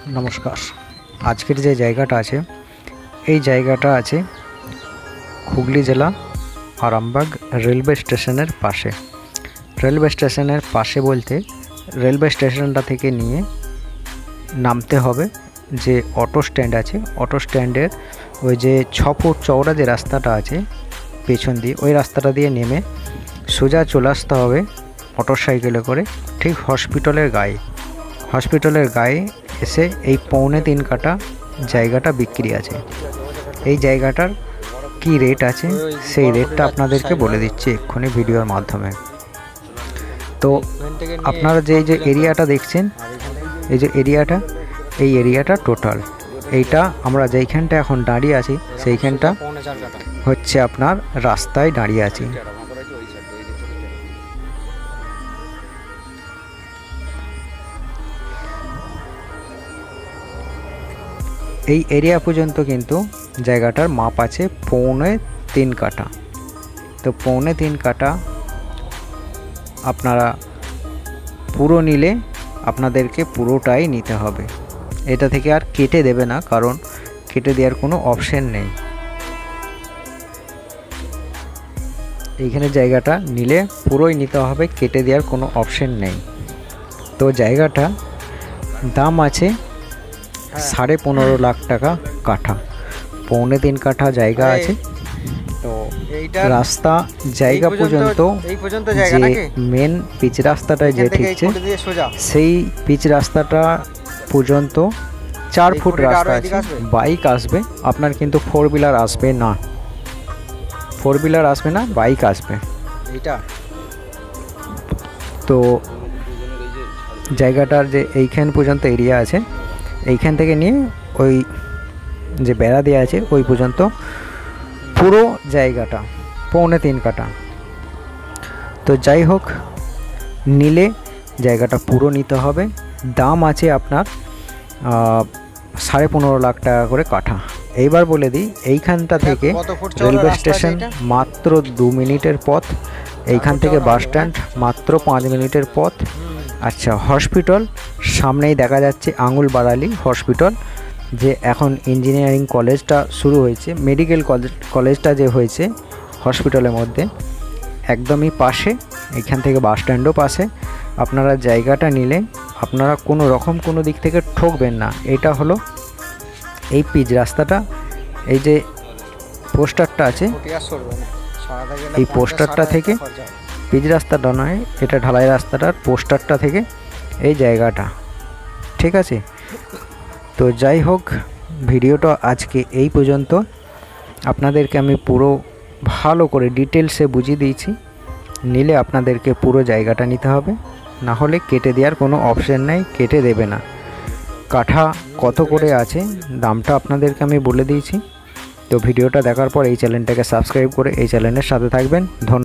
नमस्कार। आजकेर जे जायगाटा आछे এই জায়গাটা আছে হুগলি জেলা আরামবাগ রেলওয়ে স্টেশনের পাশে। রেলওয়ে স্টেশনের পাশে বলতে রেলওয়ে স্টেশনটা থেকে নিয়ে নামতে হবে যে অটো স্ট্যান্ড আছে, অটো স্ট্যান্ডের ওই যে 6 ফুট চওড়া যে রাস্তাটা আছে পেছন দিয়ে, ওই রাস্তাটা দিয়ে নেমে সোজা চলে আসতে হবে মোটর সাইকেলে করে ঠিক হসপিটালের গায়ে। হসপিটালের গায়ে এসে এই 3.25 কাঠা জায়গাটা বিক্রি আছে। এই জায়গাটার কি রেট আছে সেই রেটটা আপনাদেরকে বলে দিচ্ছি এক্ষুনি ভিডিওর মাধ্যমে। তো আপনারা যে এরিয়াটা দেখছেন, এই যে এরিয়াটা, এই এরিয়াটা টোটাল এইটা আমরা যেইখানটা এখন দাঁড়িয়ে আছি সেইখানটা হচ্ছে আপনার রাস্তায় দাঁড়িয়ে আছি। এই এরিয়া পর্যন্ত কিন্তু জায়গাটার মাপ আছে 3.25 কাঠা। তো 3.25 কাঠা আপনারা পুরো নিলে আপনাদেরকে পুরোটাই নিতে হবে, এটা থেকে আর কেটে দেবে না, কারণ কেটে দেওয়ার কোনো অপশন নেই। এইখানে জায়গাটা নিলে পুরোই নিতে হবে, কেটে দেওয়ার কোনো অপশন নেই। তো জায়গাটা দাম আছে 15.5 লাখ টাকা কাঠা। 3.25 কাঠা জায়গা আছে। তো রাস্তা জায়গা পর্যন্ত যে মেন পিচ রাস্তাটা যে ঠিকছে সেই পিচ রাস্তাটা পর্যন্ত 4 ফুট রাস্তা আছে। বাইক আসবে আপনার, কিন্তু 4 হুইলার আসবে না, 4 হুইলার আসবে না, বাইক আসবে এইটা। তো জায়গাটার যে এইখান পর্যন্ত এরিয়া আছে, এইখান থেকে নিয়ে ওই যে বেড়া দেওয়া আছে ওই পর্যন্ত পুরো জায়গাটা 3.25 কাঠা। তো যাই হোক, নিলে জায়গাটা পুরো নিতে হবে। দাম আছে আপনার 15.5 লাখ টাকা করে কাঠা। এইবার বলে দিই, এইখানটা থেকে রেলওয়ে স্টেশন মাত্র 2 মিনিটের পথ, এইখান থেকে বাস স্ট্যান্ড মাত্র 5 মিনিটের পথ। আচ্ছা, হসপিটাল সামনেই দেখা যাচ্ছে আঙুল বাড়ালি হসপিটাল, যে এখন ইঞ্জিনিয়ারিং কলেজটা শুরু হয়েছে, মেডিকেল কলেজটা যে হয়েছে হসপিটালের মধ্যে একদমই পাশে। এখান থেকে বাস স্ট্যান্ডও পাশে। আপনারা জায়গাটা নিলে আপনারা কোনো রকম কোনো দিক থেকে ঠকবেন না। এটা হলো এই পিচ রাস্তাটা, এই যে পোস্টারটা আছে এই পোস্টারটা থেকে, পিচ রাস্তাটা নয় এটা ঢালাই রাস্তাটার পোস্টারটা থেকে এই জায়গাটা, ঠিক আছে। তো যাই হোক, ভিডিওটা আজকে এই পর্যন্ত। আপনাদেরকে আমি পুরো ভালো করে ডিটেলসে বুঝিয়ে দিয়েছি। নিলে আপনাদেরকে পুরো জায়গাটা নিতে হবে, না হলে কেটে দেওয়ার কোনো অপশন নেই, কেটে দেবে না। কাঠা কত করে আছে দামটা আপনাদেরকে আমি বলে দিয়েছি। তো ভিডিওটা দেখার পর এই চ্যানেলটাকে সাবস্ক্রাইব করে এই চ্যানেলের সাথে থাকবেন। ধন্যবাদ।